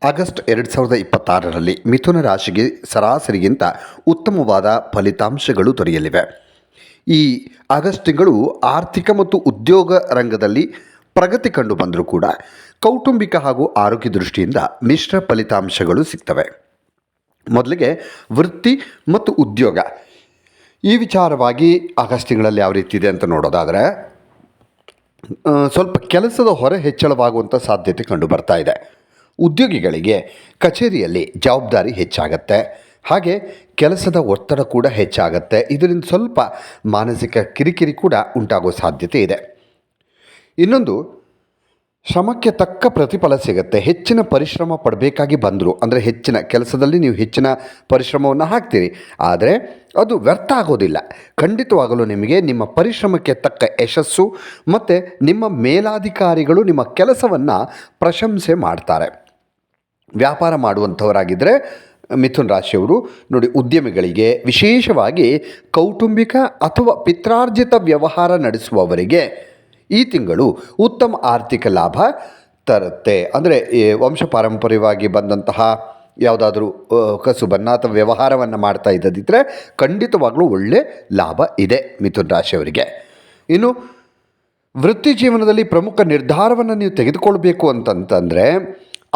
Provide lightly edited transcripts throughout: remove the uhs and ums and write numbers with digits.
August 2026ರಲ್ಲಿ ಮಿಥುನ ರಾಶಿಗೆ ಸರಾಸರಿಗಿಂತ ಉತ್ತಮವಾದ ಫಲಿತಾಂಶಗಳು ದೊರೆಯಲಿವೆ. ಈ ಆಗಸ್ಟ್ ತಿಂಗಳು ಆರ್ಥಿಕ ಮತ್ತು ಉದ್ಯೋಗ ರಂಗದಲ್ಲಿ ಪ್ರಗತಿ ಕಂಡು ಬಂದರೂ ಕೂಡ ಕೌಟುಂಬಿಕ ಹಾಗೂ ಆರೋಗ್ಯ ದೃಷ್ಟಿಯಿಂದ ಮಿಶ್ರ ಫಲಿತಾಂಶಗಳು ಸಿಗ್ತವೆ. ಮೊದಲಿಗೆ ವೃತ್ತಿ ಮತ್ತು ಉದ್ಯೋಗ ಈ ವಿಚಾರವಾಗಿ ಆಗಸ್ಟ್ ತಿಂಗಳಲ್ಲಿ ಯಾವ ರೀತಿ ಇದೆ ಅಂತ ನೋಡೋದಾದರೆ, ಸ್ವಲ್ಪ ಕೆಲಸದ ಹೊರೆ ಹೆಚ್ಚಳವಾಗುವಂಥ ಸಾಧ್ಯತೆ ಕಂಡು ಬರ್ತಾ ಇದೆ. ಉದ್ಯೋಗಿಗಳಿಗೆ ಕಚೇರಿಯಲ್ಲಿ ಜವಾಬ್ದಾರಿ ಹೆಚ್ಚಾಗತ್ತೆ, ಹಾಗೆ ಕೆಲಸದ ಒತ್ತಡ ಕೂಡ ಹೆಚ್ಚಾಗತ್ತೆ. ಇದರಿಂದ ಸ್ವಲ್ಪ ಮಾನಸಿಕ ಕಿರಿಕಿರಿ ಕೂಡ ಉಂಟಾಗೋ ಸಾಧ್ಯತೆ ಇದೆ. ಇನ್ನೊಂದು, ಶ್ರಮಕ್ಕೆ ತಕ್ಕ ಪ್ರತಿಫಲ ಸಿಗುತ್ತೆ. ಹೆಚ್ಚಿನ ಪರಿಶ್ರಮ ಪಡಬೇಕಾಗಿ ಬಂದರು ಅಂದರೆ ಹೆಚ್ಚಿನ ಕೆಲಸದಲ್ಲಿ ನೀವು ಹೆಚ್ಚಿನ ಪರಿಶ್ರಮವನ್ನು ಹಾಕ್ತೀರಿ, ಆದರೆ ಅದು ವ್ಯರ್ಥ ಆಗೋದಿಲ್ಲ. ಖಂಡಿತವಾಗಲೂ ನಿಮಗೆ ನಿಮ್ಮ ಪರಿಶ್ರಮಕ್ಕೆ ತಕ್ಕ ಯಶಸ್ಸು ಮತ್ತು ನಿಮ್ಮ ಮೇಲಾಧಿಕಾರಿಗಳು ನಿಮ್ಮ ಕೆಲಸವನ್ನು ಪ್ರಶಂಸೆ ಮಾಡ್ತಾರೆ. ವ್ಯಾಪಾರ ಮಾಡುವಂಥವರಾಗಿದ್ದರೆ ಮಿಥುನ ರಾಶಿಯವರು ನೋಡಿ, ಉದ್ಯಮಿಗಳಿಗೆ ವಿಶೇಷವಾಗಿ ಕೌಟುಂಬಿಕ ಅಥವಾ ಪಿತ್ರಾರ್ಜಿತ ವ್ಯವಹಾರ ನಡೆಸುವವರಿಗೆ ಈ ತಿಂಗಳು ಉತ್ತಮ ಆರ್ಥಿಕ ಲಾಭ ತರುತ್ತೆ. ಅಂದರೆ ವಂಶ ಪಾರಂಪರ್ಯವಾಗಿ ಬಂದಂತಹ ಯಾವುದಾದ್ರೂ ಕಸುಬನ್ನು ಅಥವಾ ವ್ಯವಹಾರವನ್ನು ಮಾಡ್ತಾ ಇದ್ದದಿದ್ದರೆ ಖಂಡಿತವಾಗಲೂ ಒಳ್ಳೆ ಲಾಭ ಇದೆ ಮಿಥುನ ರಾಶಿಯವರಿಗೆ. ಇನ್ನು ವೃತ್ತಿ ಜೀವನದಲ್ಲಿ ಪ್ರಮುಖ ನಿರ್ಧಾರವನ್ನು ನೀವು ತೆಗೆದುಕೊಳ್ಬೇಕು ಅಂತಂತಂದರೆ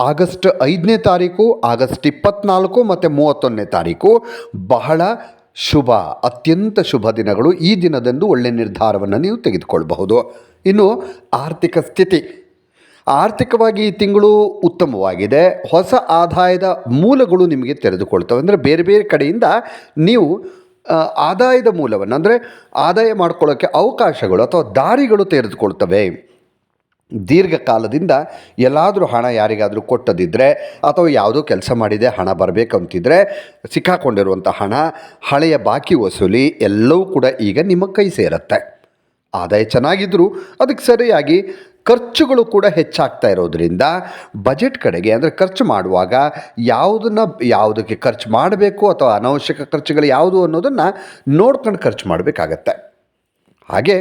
ಆಗಸ್ಟ್ 5ನೇ ತಾರೀಕು, ಆಗಸ್ಟ್ 24 ಮತ್ತು 31ನೇ ತಾರೀಕು ಬಹಳ ಶುಭ, ಅತ್ಯಂತ ಶುಭ ದಿನಗಳು. ಈ ದಿನದಂದು ಒಳ್ಳೆಯ ನಿರ್ಧಾರವನ್ನು ನೀವು ತೆಗೆದುಕೊಳ್ಬಹುದು. ಇನ್ನು ಆರ್ಥಿಕ ಸ್ಥಿತಿ, ಆರ್ಥಿಕವಾಗಿ ಈ ತಿಂಗಳು ಉತ್ತಮವಾಗಿದೆ. ಹೊಸ ಆದಾಯದ ಮೂಲಗಳು ನಿಮಗೆ ತೆರೆದುಕೊಳ್ತವೆ. ಅಂದರೆ ಬೇರೆ ಬೇರೆ ಕಡೆಯಿಂದ ನೀವು ಆದಾಯದ ಮೂಲವನ್ನು ಅಂದರೆ ಆದಾಯ ಮಾಡ್ಕೊಳ್ಳೋಕ್ಕೆ ಅವಕಾಶಗಳು ಅಥವಾ ದಾರಿಗಳು ತೆರೆದುಕೊಳ್ತವೆ. ದೀರ್ಘಕಾಲದಿಂದ ಎಲ್ಲಾದರೂ ಹಣ ಯಾರಿಗಾದರೂ ಕೊಟ್ಟದಿದ್ದರೆ ಅಥವಾ ಯಾವುದೋ ಕೆಲಸ ಮಾಡಿದೆ ಹಣ ಬರಬೇಕಂತಿದ್ರೆ ಸಿಕ್ಕಾಕೊಂಡಿರುವಂಥ ಹಣ, ಹಳೆಯ ಬಾಕಿ ವಸೂಲಿ ಎಲ್ಲವೂ ಕೂಡ ಈಗ ನಿಮ್ಮ ಕೈ ಸೇರುತ್ತೆ. ಆದಾಯ ಚೆನ್ನಾಗಿದ್ದರೂ ಅದಕ್ಕೆ ಸರಿಯಾಗಿ ಖರ್ಚುಗಳು ಕೂಡ ಹೆಚ್ಚಾಗ್ತಾ ಇರೋದರಿಂದ ಬಜೆಟ್ ಕಡೆಗೆ ಅಂದರೆ ಖರ್ಚು ಮಾಡುವಾಗ ಯಾವುದಕ್ಕೆ ಖರ್ಚು ಮಾಡಬೇಕು ಅಥವಾ ಅನಾವಶ್ಯಕ ಖರ್ಚುಗಳು ಯಾವುದು ಅನ್ನೋದನ್ನು ನೋಡ್ಕೊಂಡು ಖರ್ಚು ಮಾಡಬೇಕಾಗತ್ತೆ. ಹಾಗೆ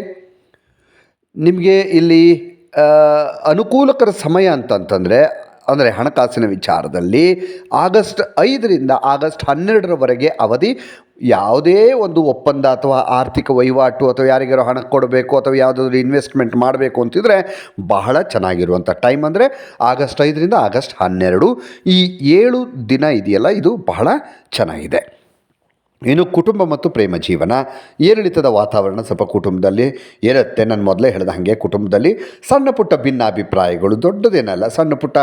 ನಿಮಗೆ ಇಲ್ಲಿ ಅನುಕೂಲಕರ ಸಮಯ ಅಂತಂತಂದರೆ ಅಂದರೆ ಹಣಕಾಸಿನ ವಿಚಾರದಲ್ಲಿ ಆಗಸ್ಟ್ 5ರಿಂದ ಆಗಸ್ಟ್ 12ರವರೆಗೆ ಅವಧಿ. ಯಾವುದೇ ಒಂದು ಒಪ್ಪಂದ ಅಥವಾ ಆರ್ಥಿಕ ವಹಿವಾಟು ಅಥವಾ ಯಾರಿಗಾರು ಹಣ ಕೊಡಬೇಕು ಅಥವಾ ಯಾವುದಾದ್ರೂ ಇನ್ವೆಸ್ಟ್ಮೆಂಟ್ ಮಾಡಬೇಕು ಅಂತಿದ್ರೆ ಬಹಳ ಚೆನ್ನಾಗಿರುವಂಥ ಟೈಮ್ ಅಂದರೆ ಆಗಸ್ಟ್ 5ರಿಂದ ಆಗಸ್ಟ್ 12. ಈ 7 ದಿನ ಇದೆಯಲ್ಲ, ಇದು ಬಹಳ ಚೆನ್ನಾಗಿದೆ. ಇನ್ನು ಕುಟುಂಬ ಮತ್ತು ಪ್ರೇಮ ಜೀವನ, ಏರಿಳಿತದ ವಾತಾವರಣ ಸ್ವಲ್ಪ ಕುಟುಂಬದಲ್ಲಿ ಇರುತ್ತೆ. ನಾನು ಮೊದಲೇ ಹೇಳಿದ ಹಾಗೆ ಕುಟುಂಬದಲ್ಲಿ ಸಣ್ಣ ಪುಟ್ಟ ಭಿನ್ನಾಭಿಪ್ರಾಯಗಳು, ದೊಡ್ಡದೇನಲ್ಲ, ಸಣ್ಣ ಪುಟ್ಟ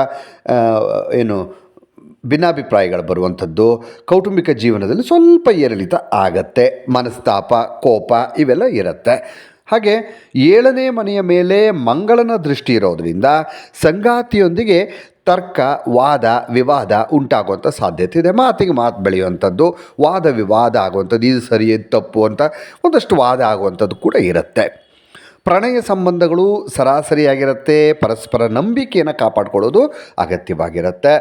ಭಿನ್ನಾಭಿಪ್ರಾಯಗಳು ಬರುವಂಥದ್ದು. ಕೌಟುಂಬಿಕ ಜೀವನದಲ್ಲಿ ಸ್ವಲ್ಪ ಏರಿಳಿತ ಆಗತ್ತೆ, ಮನಸ್ತಾಪ, ಕೋಪ ಇವೆಲ್ಲ ಇರುತ್ತೆ. ಹಾಗೆ 7ನೇ ಮನೆಯ ಮೇಲೆ ಮಂಗಳನ ದೃಷ್ಟಿ ಇರೋದರಿಂದ ಸಂಗಾತಿಯೊಂದಿಗೆ ತರ್ಕ, ವಾದ, ವಿವಾದ ಉಂಟಾಗುವಂಥ ಸಾಧ್ಯತೆ ಇದೆ. ಮಾತಿಗೆ ಮಾತು ಬೆಳೆಯುವಂಥದ್ದು, ವಾದ ವಿವಾದ ಆಗುವಂಥದ್ದು, ಇದು ಸರಿ ಇದು ತಪ್ಪು ಅಂತ ಒಂದಷ್ಟು ವಾದ ಆಗುವಂಥದ್ದು ಕೂಡ ಇರುತ್ತೆ. ಪ್ರಣಯ ಸಂಬಂಧಗಳು ಸರಾಸರಿಯಾಗಿರುತ್ತೆ. ಪರಸ್ಪರ ನಂಬಿಕೆಯನ್ನು ಕಾಪಾಡಿಕೊಳ್ಳೋದು ಅಗತ್ಯವಾಗಿರುತ್ತೆ.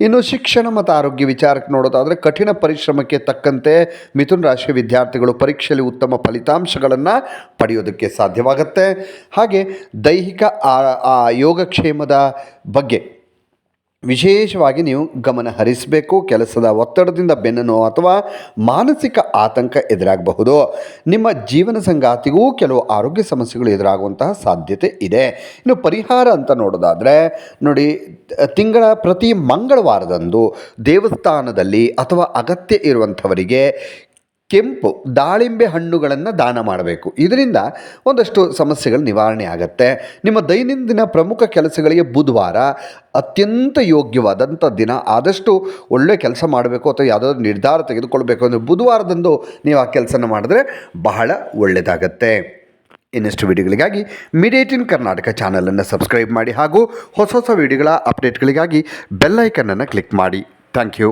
ಇನ್ನು ಶಿಕ್ಷಣ ಮತ್ತು ಆರೋಗ್ಯ ವಿಚಾರಕ್ಕೆ ನೋಡೋದಾದರೆ ಕಠಿಣ ಪರಿಶ್ರಮಕ್ಕೆ ತಕ್ಕಂತೆ ಮಿಥುನ ರಾಶಿಯ ವಿದ್ಯಾರ್ಥಿಗಳು ಪರೀಕ್ಷೆಯಲ್ಲಿ ಉತ್ತಮ ಫಲಿತಾಂಶಗಳನ್ನು ಪಡೆಯೋದಕ್ಕೆ ಸಾಧ್ಯವಾಗುತ್ತೆ. ಹಾಗೆ ದೈಹಿಕ ಯೋಗಕ್ಷೇಮದ ಬಗ್ಗೆ ವಿಶೇಷವಾಗಿ ನೀವು ಗಮನ ಹರಿಸಬೇಕು. ಕೆಲಸದ ಒತ್ತಡದಿಂದ ಬೆನ್ನು ನೋವು ಅಥವಾ ಮಾನಸಿಕ ಆತಂಕ ಎದುರಾಗಬಹುದು. ನಿಮ್ಮ ಜೀವನ ಸಂಗಾತಿಗೂ ಕೆಲವು ಆರೋಗ್ಯ ಸಮಸ್ಯೆಗಳು ಎದುರಾಗುವಂತಹ ಸಾಧ್ಯತೆ ಇದೆ. ಇನ್ನು ಪರಿಹಾರ ಅಂತ ನೋಡೋದಾದರೆ ನೋಡಿ, ತಿಂಗಳ ಪ್ರತಿ ಮಂಗಳವಾರದಂದು ದೇವಸ್ಥಾನದಲ್ಲಿ ಅಥವಾ ಅಗತ್ಯ ಇರುವಂಥವರಿಗೆ ಕೆಂಪು ದಾಳಿಂಬೆ ಹಣ್ಣುಗಳನ್ನು ದಾನ ಮಾಡಬೇಕು. ಇದರಿಂದ ಒಂದಷ್ಟು ಸಮಸ್ಯೆಗಳು ನಿವಾರಣೆ ಆಗುತ್ತೆ. ನಿಮ್ಮ ದೈನಂದಿನ ಪ್ರಮುಖ ಕೆಲಸಗಳಿಗೆ ಬುಧವಾರ ಅತ್ಯಂತ ಯೋಗ್ಯವಾದಂಥ ದಿನ. ಆದಷ್ಟು ಒಳ್ಳೆಯ ಕೆಲಸ ಮಾಡಬೇಕು ಅಥವಾ ಯಾವುದಾದ್ರೂ ನಿರ್ಧಾರ ತೆಗೆದುಕೊಳ್ಬೇಕು ಅಂದರೆ ಬುಧವಾರದಂದು ನೀವು ಆ ಕೆಲಸನ ಮಾಡಿದ್ರೆ ಬಹಳ ಒಳ್ಳೆಯದಾಗತ್ತೆ. ಇನ್ನಷ್ಟು ವಿಡಿಯೋಗಳಿಗಾಗಿ ಮೀಡಿಯಾ 18 ಕರ್ನಾಟಕ ಚಾನಲನ್ನು ಸಬ್ಸ್ಕ್ರೈಬ್ ಮಾಡಿ ಹಾಗೂ ಹೊಸ ವಿಡಿಯೋಗಳ ಅಪ್ಡೇಟ್ಗಳಿಗಾಗಿ ಬೆಲ್ ಐಕನನ್ನು ಕ್ಲಿಕ್ ಮಾಡಿ. Thank you.